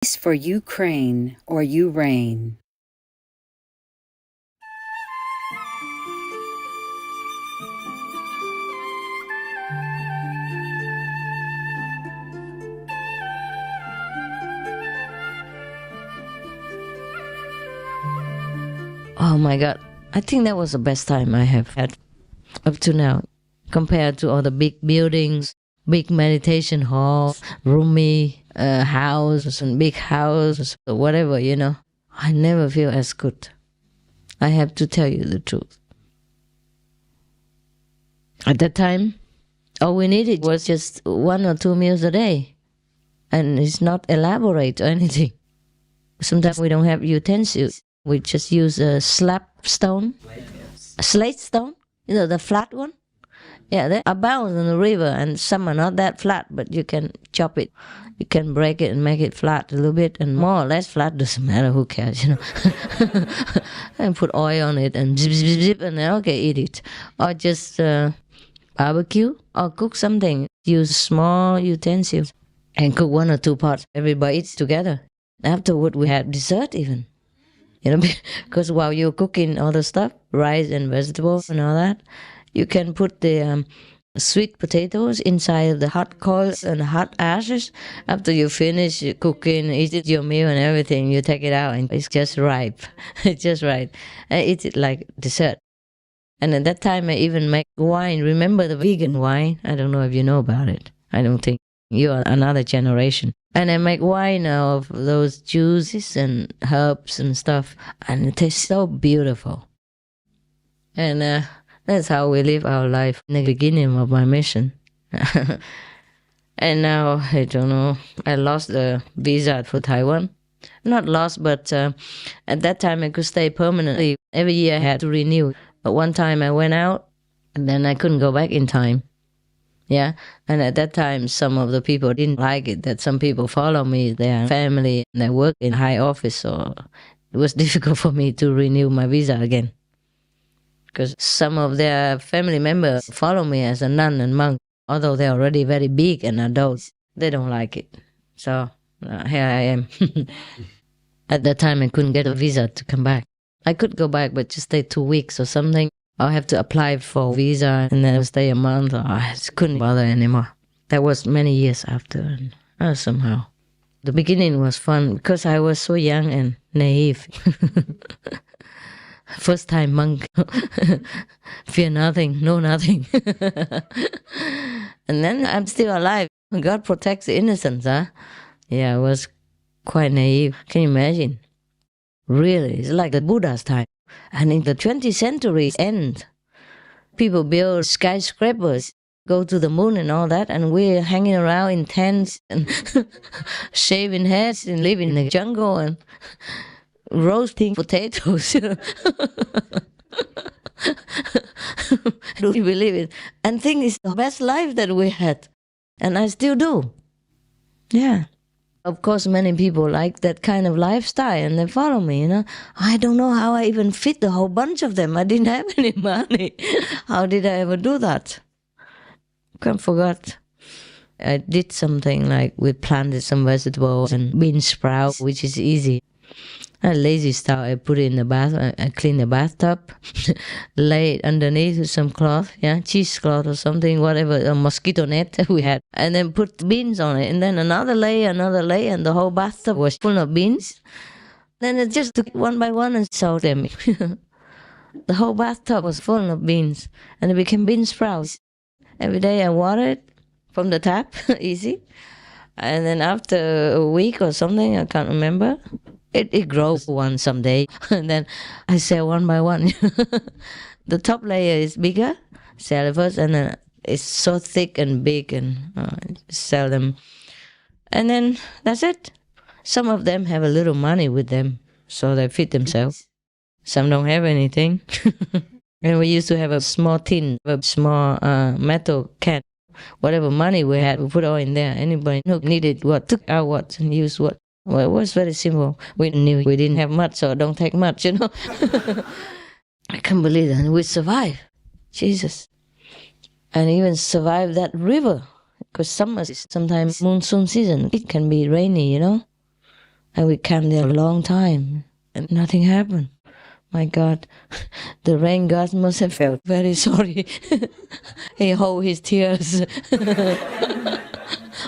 For you crane or you rain. Oh my God. I think that was the best time I have had up to now. Compared to all the big buildings, big meditation halls, roomy houses and big houses, or whatever, I never feel as good. I have to tell you the truth. At that time, all we needed was just 1 or 2 meals a day. And it's not elaborate or anything. Sometimes we don't have utensils. We just use a slab stone, a slate stone, the flat one. Yeah, they abound in the river, and some are not that flat, but you can chop it. You can break it and make it flat a little bit, and more or less flat, doesn't matter, who cares, And put oil on it and zip, zip, zip, and then, okay, eat it. Or just barbecue or cook something. Use small utensils and cook 1 or 2 pots. Everybody eats together. Afterward, we had dessert even. Because while you're cooking all the stuff, rice and vegetables and all that, you can put the sweet potatoes inside the hot coals and hot ashes. After you finish cooking, eat your meal and everything, you take it out and it's just ripe. It's just right. I eat it like dessert. And at that time, I even make wine. Remember the vegan wine? I don't know if you know about it. I don't think. You are another generation. And I make wine of those juices and herbs and stuff. And it tastes so beautiful. And that's how we live our life in the beginning of my mission. And now, I don't know, I lost the visa for Taiwan. Not lost, but at that time I could stay permanently. Every year I had to renew. But one time I went out and then I couldn't go back in time. Yeah, and at that time, some of the people didn't like it, that some people follow me, their family, and they work in high office, so it was difficult for me to renew my visa again. Because some of their family members follow me as a nun and monk, although they're already very big and adults, they don't like it. So here I am. At that time, I couldn't get a visa to come back. I could go back, but just stay 2 weeks or something. I'll have to apply for a visa and then stay a month. I just couldn't bother anymore. That was many years after. And somehow. The beginning was fun because I was so young and naive. First time monk. Fear nothing, know nothing. And then I'm still alive. God protects the innocents, huh? Yeah, I was quite naive. Can you imagine? Really, it's like the Buddha's time. And in the 20th century end, people build skyscrapers, go to the moon and all that, and we're hanging around in tents and shaving heads and living in the jungle and roasting potatoes. Do you believe it? And think it's the best life that we had. And I still do. Yeah. Of course, many people like that kind of lifestyle and they follow me, I don't know how I even fit the whole bunch of them. I didn't have any money. How did I ever do that? Can't forget. I did something like we planted some vegetables and bean sprout, which is easy. A lazy style, I put it in the bath, I clean the bathtub, lay it underneath with some cloth, cheesecloth or something, whatever, a mosquito net we had, and then put beans on it, and then another layer, and the whole bathtub was full of beans. Then I just took one by one and sowed them. The whole bathtub was full of beans, and it became bean sprouts. Every day I water it from the tap, easy. And then after a week or something, I can't remember, it grows one someday, and then I sell one by one. The top layer is bigger, sell it first, and then it's so thick and big, and sell them. And then that's it. Some of them have a little money with them, so they feed themselves. Some don't have anything. And we used to have a small tin, a small metal can. Whatever money we had, we put all in there. Anybody who needed what, took out what, and used what. Well, it was very simple. We knew we didn't have much, so don't take much, I can't believe that. We survived. Jesus. And even survived that river. Because summer is sometimes monsoon season. It can be rainy, And we camped there a long time, and nothing happened. My God, the rain god must have felt very sorry. He held his tears.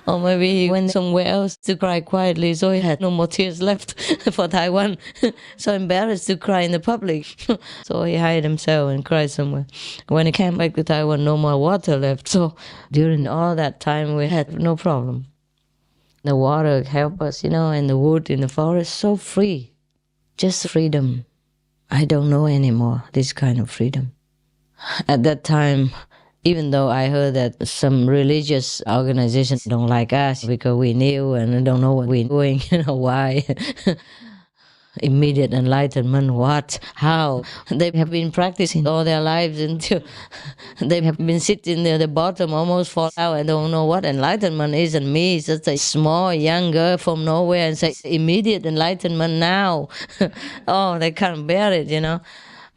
Or maybe he went somewhere else to cry quietly, so he had no more tears left for Taiwan. So embarrassed to cry in the public. So he hid himself and cried somewhere. When he came back to Taiwan, no more water left. So during all that time, we had no problem. The water helped us, and the wood in the forest, so free. Just freedom. I don't know anymore, this kind of freedom. At that time, even though I heard that some religious organizations don't like us because we new and don't know what we're doing, why? Immediate enlightenment, what? How? They have been practicing all their lives until they have been sitting near the bottom, almost fall out. I don't know what enlightenment is, and me is just a small young girl from nowhere and say immediate enlightenment now. Oh, they can't bear it,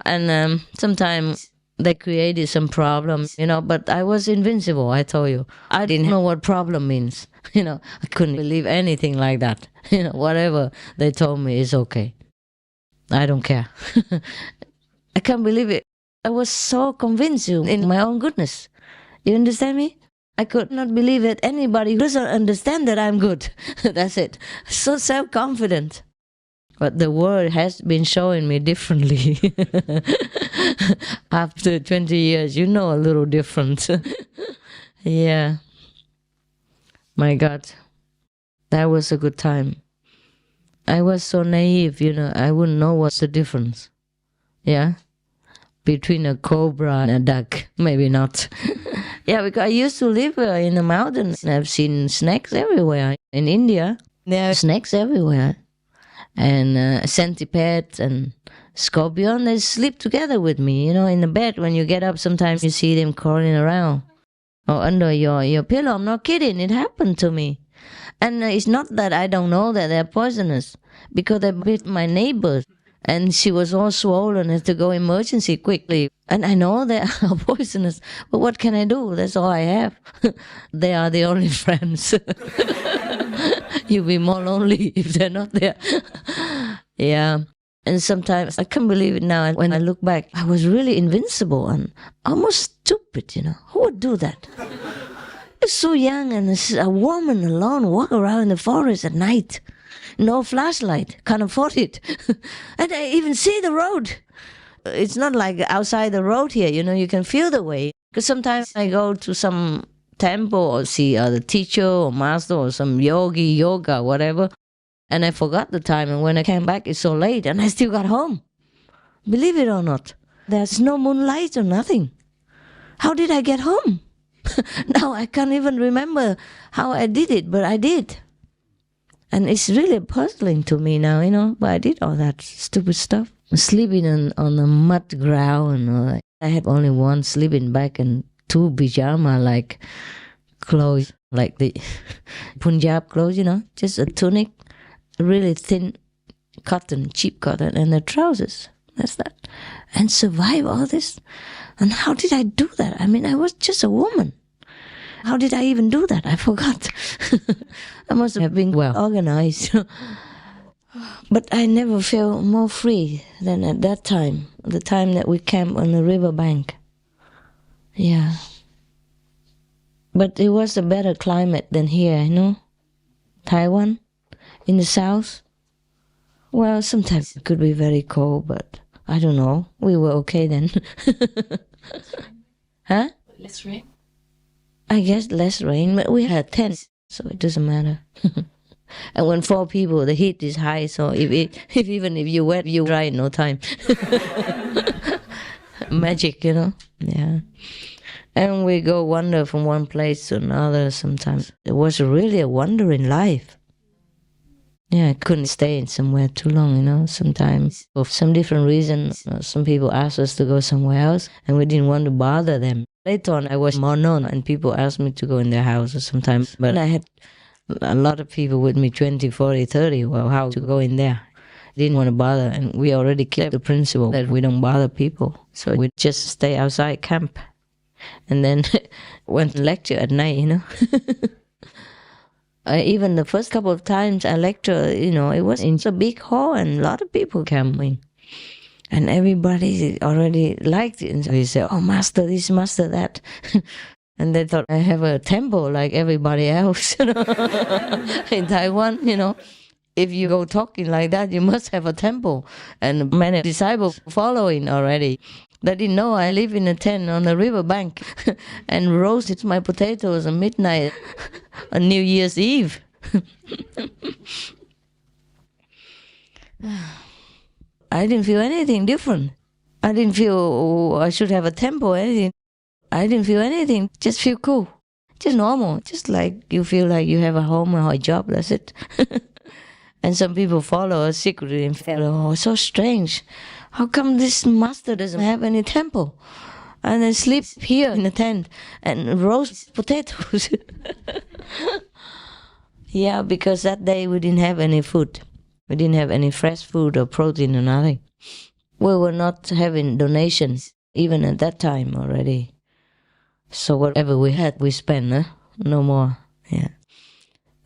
And sometimes they created some problems, but I was invincible, I told you. I didn't know what problem means. I couldn't believe anything like that. Whatever they told me is okay. I don't care. I can't believe it. I was so convinced in my own goodness. You understand me? I could not believe that anybody doesn't understand that I'm good. That's it. So self-confident. But the world has been showing me differently. After 20 years, a little different. Yeah. My God. That was a good time. I was so naive, I wouldn't know what's the difference. Yeah? Between a cobra and a duck. Maybe not. Yeah, because I used to live in the mountains. I've seen snakes everywhere. In India, there are snakes everywhere. And centipedes and scorpion, they sleep together with me, in the bed. When you get up, sometimes you see them crawling around. Or under your pillow. I'm not kidding, it happened to me. And it's not that I don't know that they're poisonous, because they bit my neighbor, and she was all swollen, had to go emergency quickly. And I know they are poisonous, but what can I do? That's all I have. They are the only friends. You'll be more lonely if they're not there. Yeah. And sometimes I can't believe it now. And when I look back, I was really invincible and almost stupid, Who would do that? It's so young, and a woman alone walk around in the forest at night. No flashlight, can't afford it. And I even see the road. It's not like outside the road here, you can feel the way. Because sometimes I go to some temple or see the teacher or master or some yoga, whatever. And I forgot the time, and when I came back, it's so late, and I still got home. Believe it or not, there's no moonlight or nothing. How did I get home? Now I can't even remember how I did it, but I did. And it's really puzzling to me now, but I did all that stupid stuff. Sleeping on the mud ground. I had only one sleeping bag and 2 pajama-like clothes, like the Punjab clothes, just a tunic, really thin cotton, cheap cotton, and the trousers. That's that. And survive all this. And how did I do that? I was just a woman. How did I even do that? I forgot. I must have been well organized. But I never felt more free than at that time, the time that we camped on the riverbank. Yeah. But it was a better climate than here, Taiwan, in the south. Well, sometimes it could be very cold, but I don't know. We were okay then. Huh? Less rain? I guess less rain, but we had tents, so it doesn't matter. And when 4 people, the heat is high, so even if you're wet, you dry in no time. Magic, Yeah. And we go wander from one place to another sometimes. It was really a wandering life. Yeah, I couldn't stay in somewhere too long, Sometimes, for some different reasons, some people asked us to go somewhere else, and we didn't want to bother them. Later on, I was more known, and people asked me to go in their houses sometimes. But I had a lot of people with me, 20, 40, 30. Well, how to go in there? Didn't want to bother, and we already kept the principle that we don't bother people. So we just stay outside camp. And then went to lecture at night, Even the first couple of times I lecture, it was in a big hall and a lot of people came in. And everybody already liked it. And so he said, oh, master this, master that. And they thought I have a temple like everybody else, in Taiwan, If you go talking like that, you must have a temple. And many disciples following already. They didn't know I live in a tent on the river bank and roasted my potatoes at midnight on New Year's Eve. I didn't feel anything different. I didn't feel I should have a temple or anything. I didn't feel anything. Just feel cool. Just normal. Just like you feel like you have a home or a job. That's it. And some people follow us secretly and feel, oh, so strange. How come this master doesn't have any temple? And then sleep here in the tent and roast potatoes. Yeah, because that day we didn't have any food. We didn't have any fresh food or protein or nothing. We were not having donations, even at that time already. So whatever we had, we spent, no more. Yeah.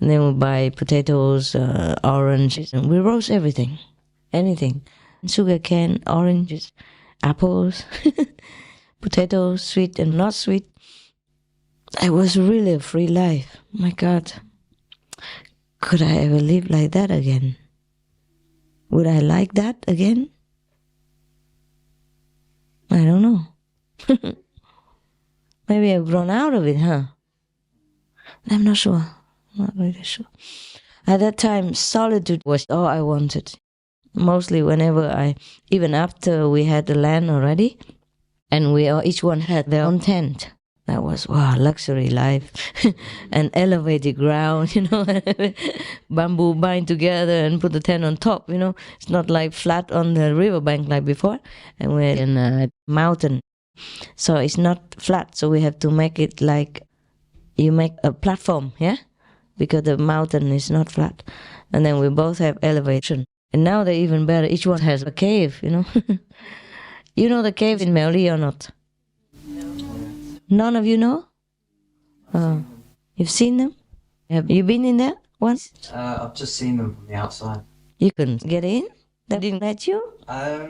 And then we buy potatoes, oranges, and we roast everything, anything. Sugar cane, oranges, apples, potatoes, sweet and not sweet. It was really a free life. My God. Could I ever live like that again? Would I like that again? I don't know. Maybe I've grown out of it, huh? I'm not sure. Not really sure. At that time, solitude was all I wanted. Mostly whenever even after we had the land already, and each one had their own tent. That was, wow, luxury life. And elevated ground, bamboo bind together and put the tent on top, It's not like flat on the riverbank like before. And we're in a mountain. So it's not flat, so we have to make it like you make a platform, yeah? Because the mountain is not flat. And then we both have elevation. And now they're even better. Each one has a cave, You know the cave in Meli or not? None of you know? You've seen them? Have you been in there once? I've just seen them from the outside. You couldn't get in? They didn't let you? I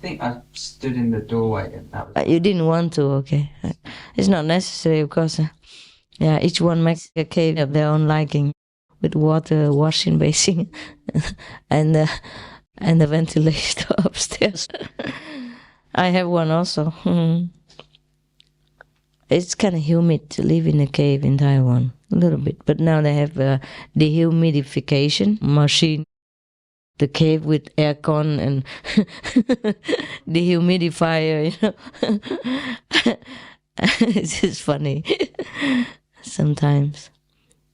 think I stood in the doorway and that was... You didn't want to, okay. It's not necessary, of course. Yeah, each one makes a cave of their own liking, with water, washing basin, and the ventilator upstairs. I have one also. It's kind of humid to live in a cave in Taiwan, a little bit. But now they have a dehumidification machine. The cave with aircon and dehumidifier, It's just funny sometimes.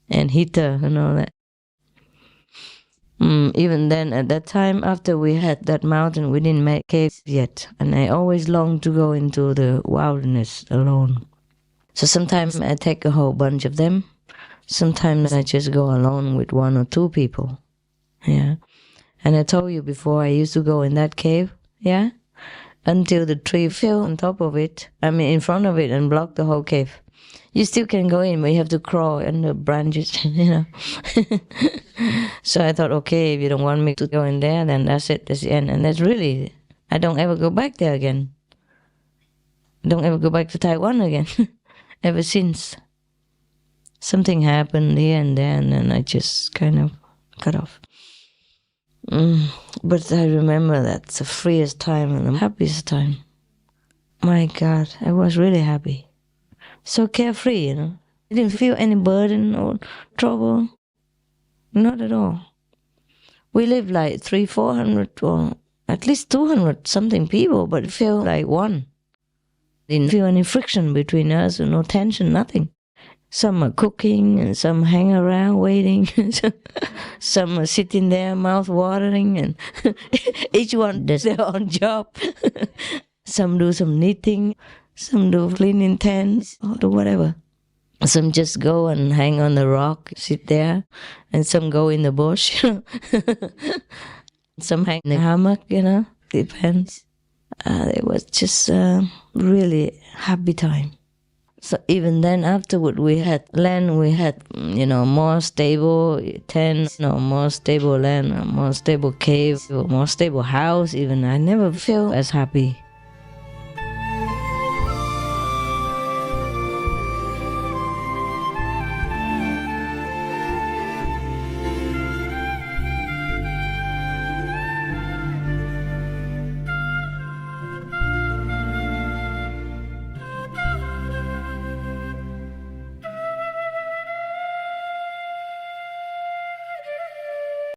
And heater and all that. Even then, at that time, after we had that mountain, we didn't make caves yet. And I always longed to go into the wilderness alone. So sometimes I take a whole bunch of them. Sometimes I just go alone with 1 or 2 people. Yeah. And I told you before, I used to go in that cave, yeah, until the tree fell on top of it, in front of it, and blocked the whole cave. You still can go in, but you have to crawl in the branches, So I thought, okay, if you don't want me to go in there, then that's it, that's the end. And that's really, I don't ever go back there again. I don't ever go back to Taiwan again, ever since. Something happened here and there, and then I just kind of cut off. But I remember that's the freest time and the happiest time. My God, I was really happy. So carefree, I didn't feel any burden or trouble. Not at all. We lived like 300-400 or at least 200 something people, but it felt like one. Didn't feel any friction between us, no tension, nothing. Some are cooking and some hang around waiting. Some are sitting there mouth watering, and each one does their own job. Some do some knitting, some do cleaning tents or do whatever. Some just go and hang on the rock, sit there, and some go in the bush. Some hang in the hammock, depends. It was just a really happy time. So even then, afterward, we had land, we had, more stable tent, more stable land, more stable cave, more stable house. Even I never feel as happy.